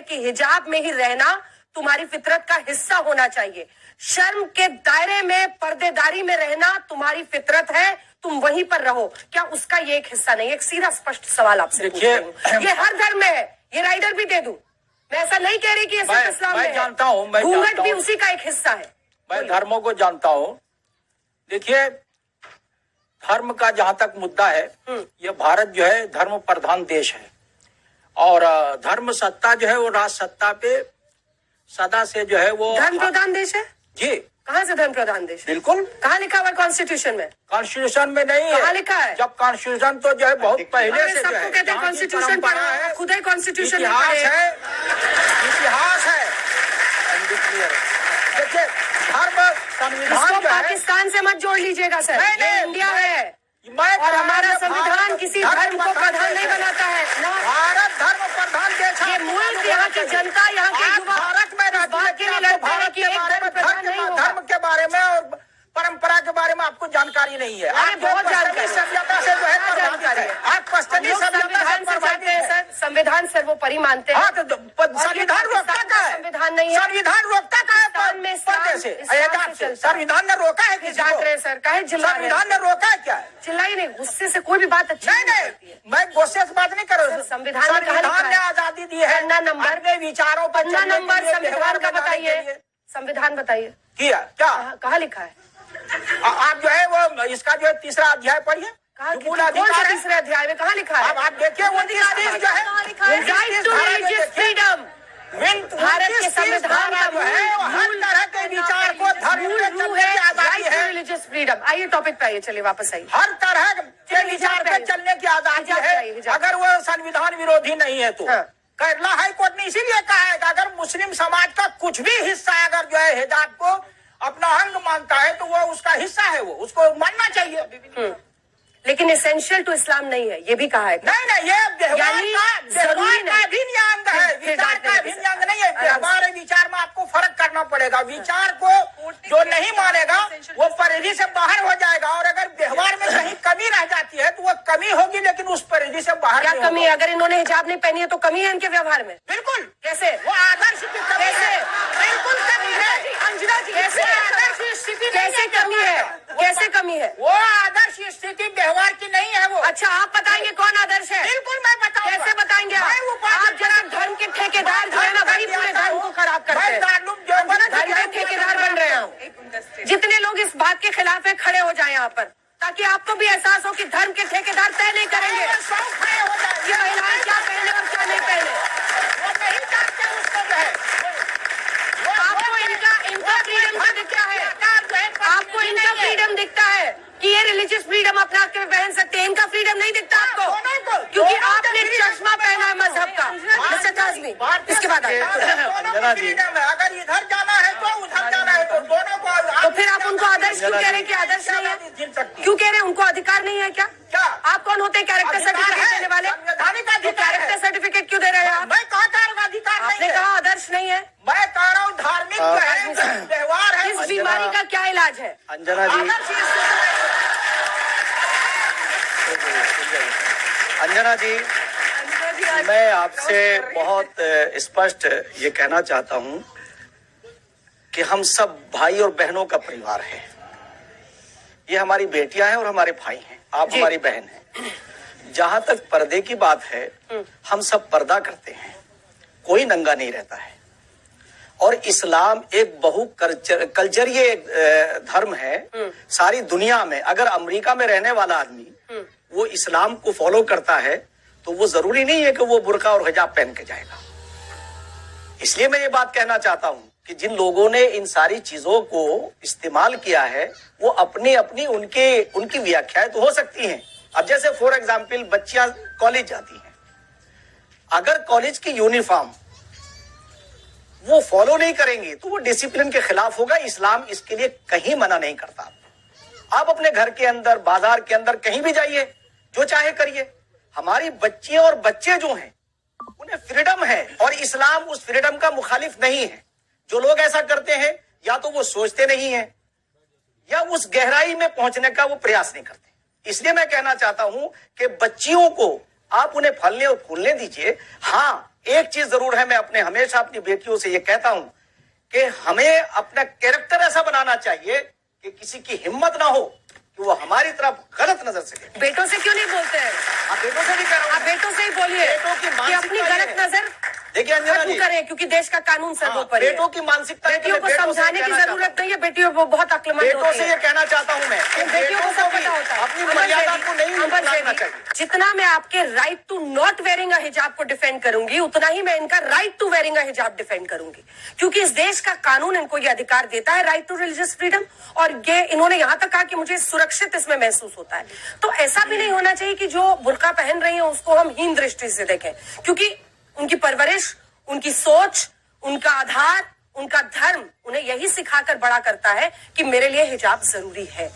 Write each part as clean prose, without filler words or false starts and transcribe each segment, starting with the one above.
कि हिजाब में ही रहना तुम्हारी फितरत का हिस्सा होना चाहिए। शर्म के दायरे में, पर्देदारी में रहना तुम्हारी फितरत है, तुम वहीं पर रहो। क्या उसका ये एक हिस्सा नहीं? एक सीधा स्पष्ट सवाल आपसे पूछती हूं। ये हर धर्म में है, ये राइडर भी दे दूं, मैं ऐसा नहीं कह रही कि ये सिर्फ इस्लाम में है। जानता हूं, मैं घूंघट भी उसी का एक हिस्सा है। मैं धर्मों को जानता हूं। देखिए, धर्म का जहां तक मुद्दा है, ये भारत जो है धर्म प्रधान देश है और धर्म सत्ता जो है वो राज सत्ता पे सदा से जो है वो धर्म प्रधान देश है जी। कहाँ से धर्म प्रधान देश? बिल्कुल। कहाँ लिखा हुआ है कॉन्स्टिट्यूशन में? कॉन्स्टिट्यूशन में नहीं है। कहाँ लिखा है? जब कॉन्स्टिट्यूशन तो जो है बहुत पहले से जो है, कहते हैं कॉन्स्टिट्यूशन पढ़ा है, खुद ही कॉन्स्टिट्यूशन इतिहास है, इतिहास है। देखिए, धर्म संविधान पाकिस्तान से मत जोड़ लीजिएगा सर, ये इंडिया है और हमारा संविधान किसी धर्म को प्रधान नहीं बनाता है। भारत धर्म प्रधान देश है। ये मुल्क, यहाँ की जनता, यहाँ के युवा भारत में बात के लिए लड़ते हैं कि एक धर्म प्रधान नहीं होगा। धर्म के बारे में और परंपरा के बारे में आपको जानकारी नहीं है। आप बहुत जानकारी, सभ्यता से जो है जानकारी है। आप पश्चिमी सभ्यता से जाते हैं सर, संविधान सर्वोपरि मानते हैं। संविधान रोकता का है? संविधान नहीं है, संविधान रोकता का है? संविधान ने रोका है किसी को? सर काहे संविधान ने रोका है क्या? चिल्लाई नहीं, गुस्से से कोई भी बात अच्छी नहीं। मैं गुस्से से बात नहीं कर रहा हूँ। संविधान ने आजादी दी है, पन्ना नंबर, अपने विचारों पर पन्ना नंबर संविधान का बताइए, संविधान बताइए किया क्या? कहाँ लिखा है? आप जो है वो इसका जो है तीसरा अध्याय पढ़िए। तीसरे अध्याय में कहाँ लिखा है? आप देखिए, वो जो है फ्रीडम, भारत के संविधान का जो है हर तरह के विचार को धर्म पे चलने की आजादी है। Religious freedom. आइए टॉपिक पे आइए, चलिए वापस आइए। हर तरह के विचार पे चलने की आजादी है, अगर वो संविधान विरोधी नहीं है तो। केरला हाई कोर्ट ने इसीलिए कहा है कि अगर मुस्लिम समाज का कुछ भी हिस्सा अगर जो है हिजाब को अपना अंग मानता है तो वो उसका हिस्सा है, वो उसको मानना चाहिए। लेकिन एसेंशियल टू इस्लाम नहीं है, ये भी कहा है। नहीं, ये व्यवहार का अभिन्न अंग है, विचार का अभिन्न अंग नहीं है। व्यवहार और विचार में आपको फर्क करना पड़ेगा। विचार को जो नहीं मानेगा वो परिधि से बाहर हो जाएगा, और अगर व्यवहार में कहीं कमी रह जाती है तो वो कमी होगी, लेकिन उस परिधि से बाहर क्या कमी है? अगर इन्होंने हिजाब नहीं पहनी है तो कमी है इनके व्यवहार में? बिल्कुल। कैसे? वो आदर्श की कमी है, बिल्कुल कमी है। अंजना जी, कैसे आदर्श स्थिति? कैसे कमी है? कैसे कमी है? वो आदर्श स्थिति व्यवहार की नहीं है वो। अच्छा, आप बताएंगे कौन आदर्श है? बिल्कुल मैं बताऊंगा। कैसे बताएंगे आप जैसे धर्म के ठेकेदार जो है ना, वही पूरे धर्म को खराब करते हैं। धर्म के ठेकेदार बन रहे हैं। जितने लोग इस बात के खिलाफ है, खड़े हो जाए यहाँ पर, ताकि आपको भी एहसास हो कि धर्म के ठेकेदार तय नहीं करेंगे कि महिलाएं क्या पहने और क्या नहीं पहने। आपको इनका फ्रीडम का दिखता है, आपको इनका फ्रीडम दिखता है कि ये रिलीजियस फ्रीडम अपना के पहन सकते हैं, इनका फ्रीडम नहीं दिखता आपको, क्योंकि आपने चश्मा पहना है मजहब का। मिस्टर काज़मी, इसके बाद अंजना जी, अगर इधर जाना है तो उधर जाना है, तो दोनों को। तो फिर आप उनको आदर्श क्यों कह रहे हैं कि आदर्श नहीं है? क्यों कह रहे हैं? उनको अधिकार नहीं है क्या? आप कौन होते हैं कैरेक्टर सर्टिफिकेट देने वाले? कैरेक्टर सर्टिफिकेट क्यों दे रहे हैं आप? मैं कहा अधिकार आपने कहा आदर्श नहीं है। मैं कह रहा हूँ धार्मिक जो है व्यवहार है। इस बीमारी का क्या इलाज है? अंजना जी, अंजना जी, मैं आपसे बहुत स्पष्ट ये कहना चाहता हूँ कि हम सब भाई और बहनों का परिवार है। ये हमारी बेटियां हैं और हमारे भाई हैं, आप हमारी बहन हैं। जहां तक पर्दे की बात है, हम सब पर्दा करते हैं, कोई नंगा नहीं रहता है। और इस्लाम एक बहु कल्चरीय धर्म है सारी दुनिया में। अगर अमेरिका में रहने वाला आदमी वो इस्लाम को फॉलो करता है तो वो जरूरी नहीं है कि वो बुर्का और हिजाब पहन के जाएगा। इसलिए मैं ये बात कहना चाहता हूं कि जिन लोगों ने इन सारी चीजों को इस्तेमाल किया है वो अपनी अपनी उनकी व्याख्याएं तो हो सकती हैं। अब जैसे फॉर एग्जाम्पल बच्चियां कॉलेज जाती हैं, अगर कॉलेज की यूनिफॉर्म वो फॉलो नहीं करेंगी तो वो डिसिप्लिन के खिलाफ होगा। इस्लाम इसके लिए कहीं मना नहीं करता। आप अपने घर के अंदर, बाजार के अंदर, कहीं भी जाइए, जो चाहे करिए। हमारी बच्चियां और बच्चे जो हैं उन्हें फ्रीडम है और इस्लाम उस फ्रीडम का मुखालिफ नहीं है। जो लोग ऐसा करते हैं या तो वो सोचते नहीं है या उस गहराई में पहुंचने का वो प्रयास नहीं करते। इसलिए मैं कहना चाहता हूं कि बच्चियों को आप उन्हें फलने और फूलने दीजिए। हाँ, एक चीज जरूर है, मैं हमेशा अपनी बेटियों से ये कहता हूं कि हमें अपना कैरेक्टर ऐसा बनाना चाहिए कि किसी की हिम्मत ना हो कि वो हमारी तरफ गलत नजर से देखे। बेटों से क्यों नहीं बोलते हैं? आप बेटों से भी कह रहा हूं, आप बेटों से ही बोलिए बेटों की कि अपनी मानसिकता गलत ये है। नजर देखिए अंजना खत्म जी, करें, क्योंकि देश का कानून सर्वोपरि है। बेटों की मानसिकता है कि बेटियों मैं को बेटों से समझाने की कहना चाहता जरूरत नहीं है, बेटियों को बहुत अक्लमंद बेटों होती से है। ये कहना चाहता हूं मैं कि बेटियों को बेटों सब भी पता होता है। अपनी अमर मर्यादा बेटी, को नहीं अमर भुलाना बेटी, चाहिए। जितना मैं आपके right to not wearing a hijab को डिफेंड करूंगी, उतना ही मैं इनका राइट टू वेयरिंग अ हिजाब डिफेंड करूंगी, क्योंकि इस देश का कानून इनको ये अधिकार देता है, राइट टू रिलीजियस फ्रीडम। और ये इन्होंने यहां तक कहा कि मुझे सुरक्षित इसमें महसूस होता है। तो ऐसा भी नहीं होना चाहिए कि जो बुर्का पहन रही है उसको हम हीन दृष्टि से देखें, क्योंकि उनकी परवरिश, उनकी सोच, उनका आधार, उनका धर्म उन्हें यही सिखाकर बड़ा करता है कि मेरे लिए हिजाब जरूरी है।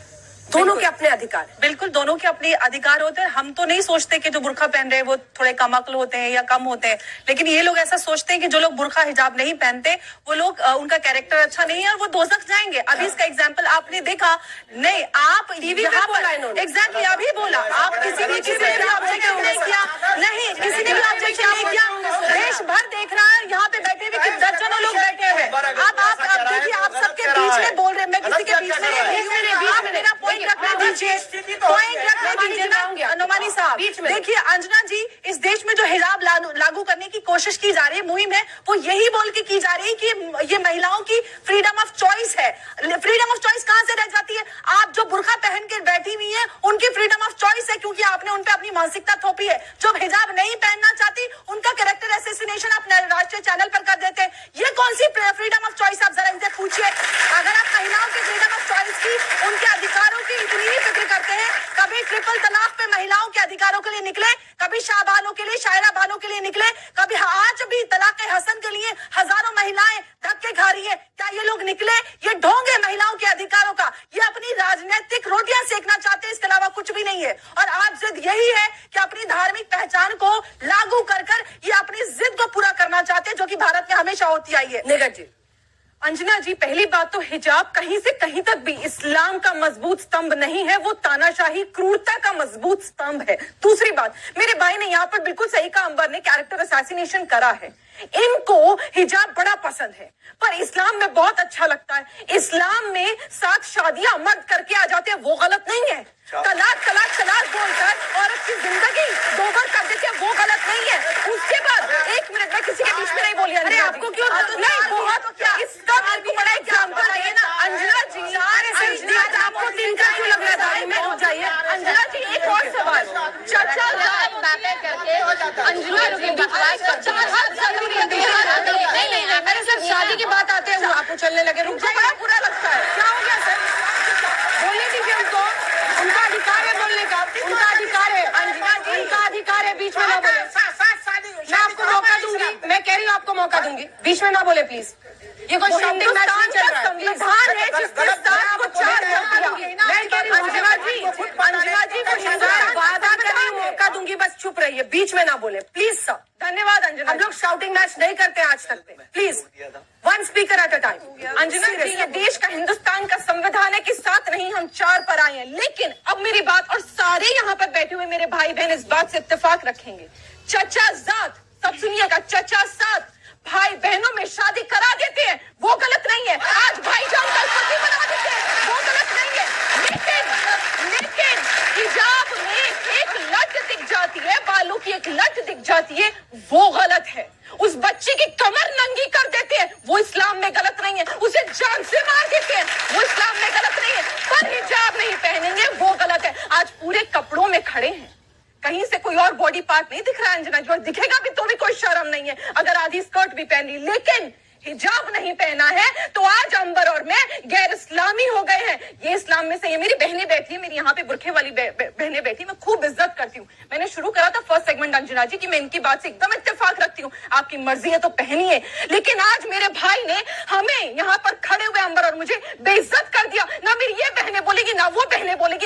दोनों के अपने अधिकार हैं। बिल्कुल, दोनों के अपने अधिकार होते हैं। हम तो नहीं सोचते कि जो बुर्का पहन रहे हैं वो थोड़े कम अक्ल होते हैं या कम होते हैं, लेकिन ये लोग ऐसा सोचते हैं कि जो लोग बुर्का हिजाब नहीं पहनते वो लोग उनका कैरेक्टर अच्छा नहीं है और वो दोज़ख जाएंगे। अभी इसका एग्जाम्पल आपने देखा नहीं, आप टीवी पे बोला एग्जैक्टली अभी बोला, आप किसी ने ऑब्जेक्शन नहीं किया, नहीं किसी ने भी ऑब्जेक्शन नहीं किया। देश भर देख रहा है, यहाँ पे बैठे हुए दर्जनों लोग बैठे हुए। आप देखिए, आप सबके बीच में बोल रहे हैं, मैं किसी के बीच में नहीं, मेरा पॉइंट रखने दीजिए, पॉइंट रखने दीजिए ना नुमानी साहब। देखिए अंजना जी, इस देश में जो हिजाब लागू करने की कोशिश की जा रही है, मुहिम है, वो यही बोल के की जा रही है कि ये महिलाओं की फ्रीडम ऑफ चॉइस है। फ्रीडम ऑफ चॉइस कहां से रह जाती है? आप जो बुर्का पहन के बैठी हुई है उनकी फ्रीडम ऑफ चॉइस है, क्योंकि आपने उन पे अपनी मानसिकता थोपी है। जो हिजाब नहीं पहनना चाहती उनका कैरेक्टर एसेसिनेशन आप राष्ट्रीय चैनल पर कर देते हैं। ये कौन सी फ्रीडम ऑफ चॉइस? आप जरा इनसे पूछिए। अगर आप महिलाओं की फ्रीडम ऑफ चॉइस की, उनके अधिकारों की इतनी ही फिक्र करते हैं, कभी ट्रिपल तलाक पे महिलाओं के अधिकारों के लिए निकले, कभी शाहबानों के लिए, शायरा बानों के लिए निकले, कभी आज भी तलाक हसन के लिए हजारों महिलाएं धक्के खा रही है। क्या ये लोग निकले? ये ढोंग है महिलाओं के अधिकारों का। ये अपनी राजनीतिक रोटियां सेकना चाहते हैं, इसके अलावा कुछ भी नहीं है। और आज जिद यही है कि अपनी धार्मिक पहचान को लागू कर ये अपनी जिद को पूरा करना चाहते हैं, जो कि भारत में हमेशा होती आई है। निगत जी, अंजना जी, पहली बात तो हिजाब कहीं से कहीं तक भी इस्लाम का मजबूत स्तंभ नहीं है, वो तानाशाही क्रूरता का मजबूत स्तंभ है। दूसरी बात, मेरे भाई ने यहाँ पर बिल्कुल सही कहा, अंबर ने कैरेक्टर असैसिनेशन करा है। इनको हिजाब बड़ा पसंद है, पर इस्लाम में बहुत अच्छा लगता है। इस्लाम में 7 शादियां मर्द करके आ जाते हैं, वो गलत नहीं है। तलाक तलाक तलाक बोलकर औरत की जिंदगी दोबर कर देते हैं, वो गलत नहीं है। उसके बाद एक मिनट, मैं किसी के बीच में नहीं बोली। अरे आपको क्यों नहीं? बहुत इसका मेरे को बड़ा एग्जाम्पल है ना अंजना जी। आपको तिनका क्यों लग रहा है? में हो जाइए अंजना जी, एक और सवाल। चर्चा अंजना अरे सर, शादी की बात आते हैं आप उछलने लगे। रुक जाइए, बड़ा बुरा लगता है। क्या हो गया सर? बोलने दीजिए उनको, उनका अधिकार है बोलने का, उनका अधिकार है। उनका अधिकार है, बीच में ना बोले। मैं आपको मौका दूंगी, मैं कह रही हूँ आपको मौका दूंगी, बीच में ना बोले प्लीज। ये कोई शाउटिंग मैच नहीं चल रहा है। संविधान है जिसके साथ को 4 वोट दिया। मैं कह रही हूँ अंजना जी को वादा कर रही हूँ, मौका दूंगी, बस चुप रहिए, बीच में ना बोले प्लीज सर। धन्यवाद अंजना। हम लोग शाउटिंग मैच नहीं करते आज तक पे, please 1 speaker at a time. Anjana ji, ये देश का, हिंदुस्तान का संविधान है कि 7 नहीं हम 4 पर आए हैं। लेकिन अब मेरी बात, और सारे यहाँ पर बैठे हुए मेरे भाई बहन इस बात से इत्तेफाक रखेंगे, चचा जात, सब सुनिएगा, चचा साथ भाई बहनों में शादी करा देते हैं, वो गलत नहीं है। आज भाई जान कल पति बना देते हैं, वो गलत नहीं है। लेकिन हिजाब में एक लट दिख जाती है, बालों की एक लट दिख जाती है, वो गलत है। उस बच्चे की कमर नंगी कर देते हैं, वो इस्लाम में गलत नहीं है। उसे जान से मार देते हैं, वो इस्लाम में गलत नहीं है। पर हिजाब नहीं पहनेंगे, वो गलत है। आज पूरे कपड़ों में खड़े हैं, कहीं से कोई और बॉडी पार्ट नहीं दिख रहा है अंजना जी, और दिखेगा भी तो भी कोई शर्म नहीं है अगर आधी स्कर्ट भी पहन ली। लेकिन हिजाब नहीं पहना है तो आज अंबर और मैं गैर इस्लामी हो गए हैं। ये इस्लाम में से, ये मेरी बहनें बैठी है, मेरी यहाँ पे बुरखे वाली बहनें बैठी, मैं खूब इज्जत करती हूँ। मैंने शुरू करा था फर्स्ट सेगमेंट अंजना जी कि मैं इनकी बात से एकदम इत्तेफाक रखती हूँ, आपकी मर्जी है तो पहनिए। लेकिन आज मेरे भाई ने हमें यहाँ पर खड़े हुए अंबर और मुझे बेइज्जत कर दिया। ना मेरी ये बहनें बोलेगी, ना वो बहनें बोलेगी,